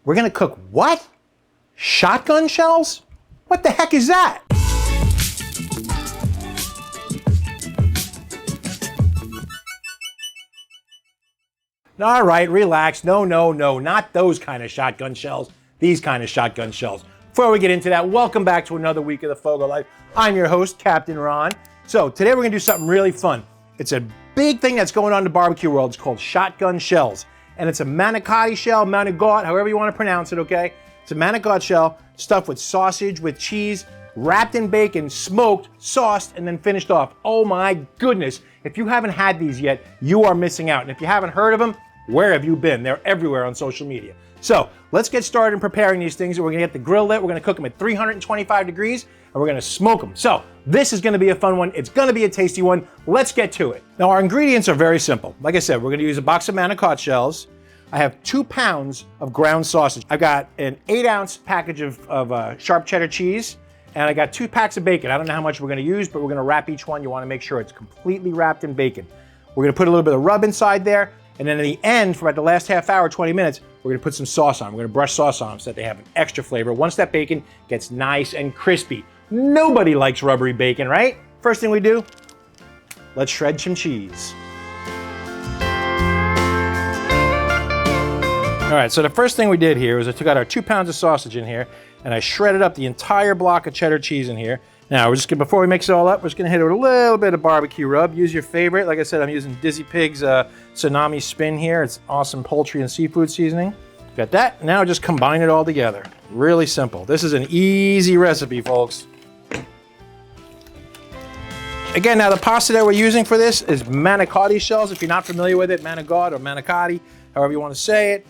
We're gonna cook what? Shotgun shells? What the heck is that? All right, relax. No, not those kind of shotgun shells. These kind of shotgun shells. Before we get into that, welcome back to another week of the FOGO Life. I'm your host, Captain Ron. So today we're gonna do something really fun. It's a big thing that's going on in the barbecue world. It's called shotgun shells. And it's a manicotti shell, manicotti, however you want to pronounce it, okay? It's a manicotti shell stuffed with sausage, with cheese, wrapped in bacon, smoked, sauced, and then finished off. Oh my goodness. If you haven't had these yet, you are missing out. And if you haven't heard of them, where have you been? They're everywhere on social media. So let's get started in preparing these things. We're gonna get the grill lit. We're gonna cook them at 325 degrees, and we're gonna smoke them. So this is gonna be a fun one. It's gonna be a tasty one. Let's get to it. Now our ingredients are very simple. Like I said, we're gonna use a box of manicotti shells. I have 2 pounds of ground sausage. I've got an 8-ounce package of sharp cheddar cheese, and I got 2 packs of bacon. I don't know how much we're gonna use, but we're gonna wrap each one. You wanna make sure it's completely wrapped in bacon. We're gonna put a little bit of rub inside there, and then at the end, for about the last half hour, 20 minutes, we're gonna put some sauce on. We're gonna brush sauce on them so that they have an extra flavor once that bacon gets nice and crispy. Nobody likes rubbery bacon, right? First thing we do, let's shred some cheese. All right, so the first thing we did here was I took out our 2 pounds of sausage in here and I shredded up the entire block of cheddar cheese in here. Now, we're just gonna, before we mix it all up, we're just gonna hit it with a little bit of barbecue rub. Use your favorite. Like I said, I'm using Dizzy Pig's Tsunami Spin here. It's awesome poultry and seafood seasoning. Got that. Now just combine it all together. Really simple. This is an easy recipe, folks. Again, now the pasta that we're using for this is manicotti shells. If you're not familiar with it, manicotti or manicotti, however you want to say it,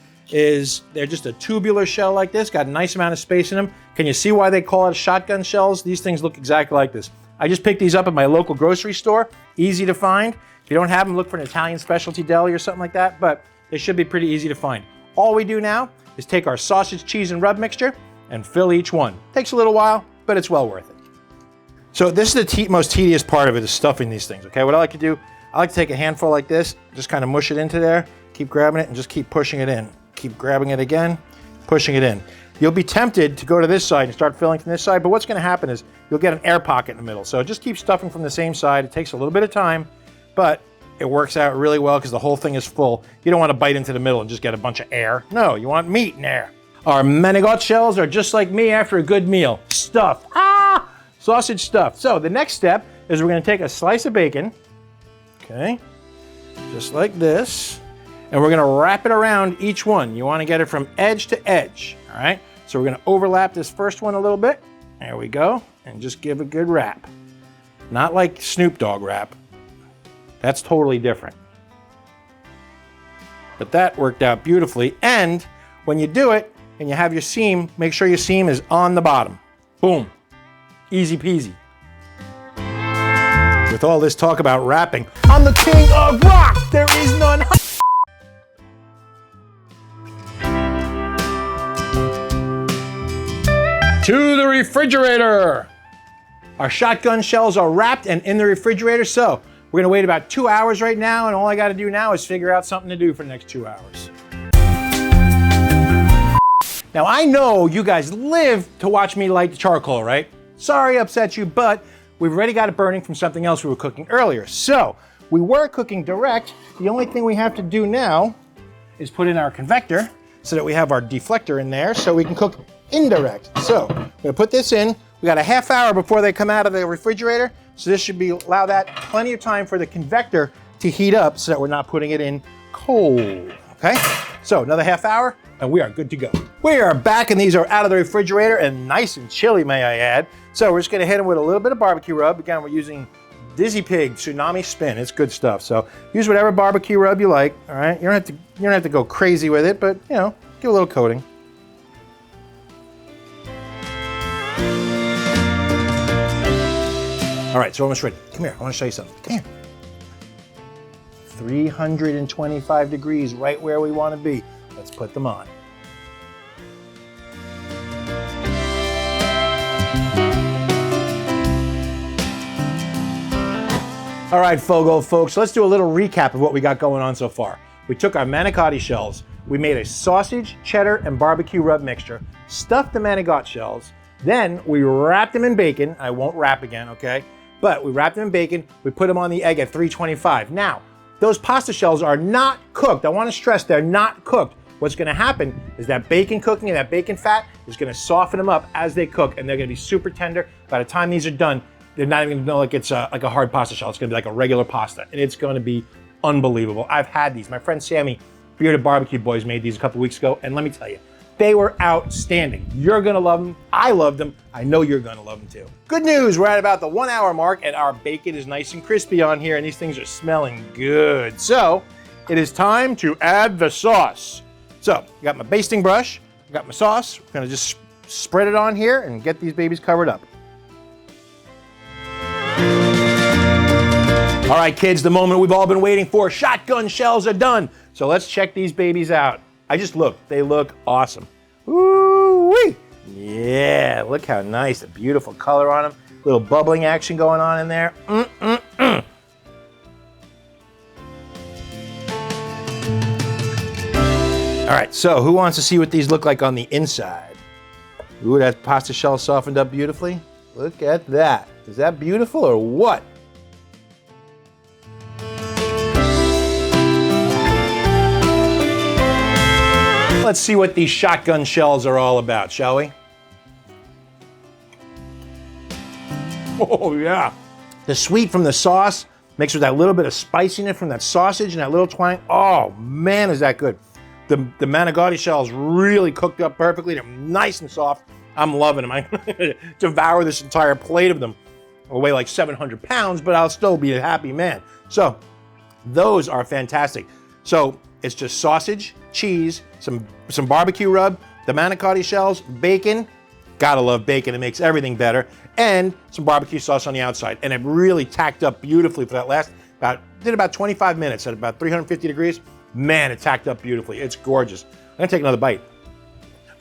they're just a tubular shell like this, got a nice amount of space in them. Can you see why they call it shotgun shells? These things look exactly like this. I just picked these up at my local grocery store, easy to find. If you don't have them, look for an Italian specialty deli or something like that, but they should be pretty easy to find. All we do now is take our sausage, cheese, and rub mixture and fill each one. Takes a little while, but it's well worth it. So this is the most tedious part of it, is stuffing these things, okay? What I like to do, I like to take a handful like this, just kind of mush it into there, keep grabbing it, and just keep pushing it in. Keep grabbing it again, pushing it in. You'll be tempted to go to this side and start filling from this side, but what's gonna happen is you'll get an air pocket in the middle. So just keep stuffing from the same side. It takes a little bit of time, but it works out really well because the whole thing is full. You don't wanna bite into the middle and just get a bunch of air. No, you want meat and air. Our manicotti shells are just like me after a good meal. Stuffed, sausage stuffed. So the next step is we're gonna take a slice of bacon, okay, just like this. And we're gonna wrap it around each one. You wanna get it from edge to edge, all right? So we're gonna overlap this first one a little bit. There we go, and just give a good wrap. Not like Snoop Dogg wrap. That's totally different. But that worked out beautifully. And when you do it, and you have your seam, make sure your seam is on the bottom. Boom, easy peasy. With all this talk about wrapping, I'm the king of rock, there is none. To the refrigerator. Our shotgun shells are wrapped and in the refrigerator, so we're gonna wait about 2 hours right now, and all I gotta do now is figure out something to do for the next 2 hours. Now I know you guys live to watch me light the charcoal, right? Sorry I upset you, but we've already got it burning from something else we were cooking earlier. So we were cooking direct. The only thing we have to do now is put in our convector so that we have our deflector in there so we can cook indirect. So I'm gonna put this in. We got a half hour before they come out of the refrigerator, so this should allow that plenty of time for the convector to heat up so that we're not putting it in cold, okay? So another half hour and we are good to go. We are back and these are out of the refrigerator and nice and chilly, may I add. So we're just gonna hit them with a little bit of barbecue rub. Again, we're using Dizzy Pig Tsunami Spin. It's good stuff. So use whatever barbecue rub you like, all right? You don't have to go crazy with it, but you know, give a little coating. All right, so almost ready. Come here, I wanna show you something. Come here. 325 degrees, right where we wanna be. Let's put them on. All right, FOGO folks, let's do a little recap of what we got going on so far. We took our manicotti shells, we made a sausage, cheddar, and barbecue rub mixture, stuffed the manicotti shells, then we wrapped them in bacon. I won't wrap again, okay? But we wrapped them in bacon, we put them on the egg at 325. Now, those pasta shells are not cooked. I want to stress they're not cooked. What's going to happen is that bacon cooking and that bacon fat is going to soften them up as they cook, and they're going to be super tender. By the time these are done, they're not even going to know like it's like a hard pasta shell. It's going to be like a regular pasta, and it's going to be unbelievable. I've had these. My friend Sammy, Bearded Barbecue Boys, made these a couple weeks ago, and let me tell you, they were outstanding. You're gonna love them. I loved them. I know you're gonna love them too. Good news, we're at about the 1 hour mark and our bacon is nice and crispy on here and these things are smelling good. So it is time to add the sauce. So I got my basting brush, I got my sauce. We're gonna just spread it on here and get these babies covered up. All right, kids, the moment we've all been waiting for. Shotgun shells are done. So let's check these babies out. They look awesome. Ooh-wee. Yeah, look how nice, the beautiful color on them. Little bubbling action going on in there. All right, so who wants to see what these look like on the inside? Ooh, that pasta shell softened up beautifully. Look at that. Is that beautiful or what? Let's see what these shotgun shells are all about, shall we? Oh yeah. The sweet from the sauce mixed with that little bit of spiciness from that sausage and that little twang. Oh man, is that good. The manicotti shells really cooked up perfectly. They're nice and soft. I'm loving them. I'm gonna devour this entire plate of them. I'll weigh like 700 pounds, but I'll still be a happy man. So those are fantastic. So it's just sausage, cheese, some barbecue rub, the manicotti shells, bacon. Gotta love bacon, it makes everything better. And some barbecue sauce on the outside. And it really tacked up beautifully for that last, did about 25 minutes at about 350 degrees. Man, it tacked up beautifully. It's gorgeous. I'm gonna take another bite.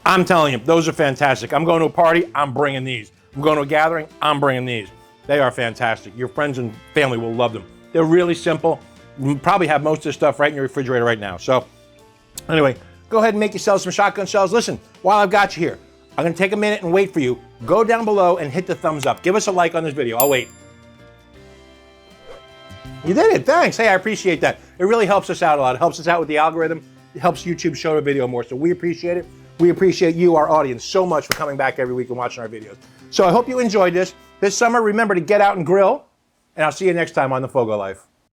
I'm telling you, those are fantastic. I'm going to a party, I'm bringing these. I'm going to a gathering, I'm bringing these. They are fantastic. Your friends and family will love them. They're really simple. You probably have most of the stuff right in your refrigerator right now. So anyway, go ahead and make yourself some shotgun shells. Listen, while I've got you here, I'm gonna take a minute and wait for you. Go down below and hit the thumbs up. Give us a like on this video, I'll wait. You did it, thanks. Hey, I appreciate that. It really helps us out a lot. It helps us out with the algorithm. It helps YouTube show the video more, so we appreciate it. We appreciate you, our audience, so much for coming back every week and watching our videos. So I hope you enjoyed this. This summer, remember to get out and grill, and I'll see you next time on The FOGO Life.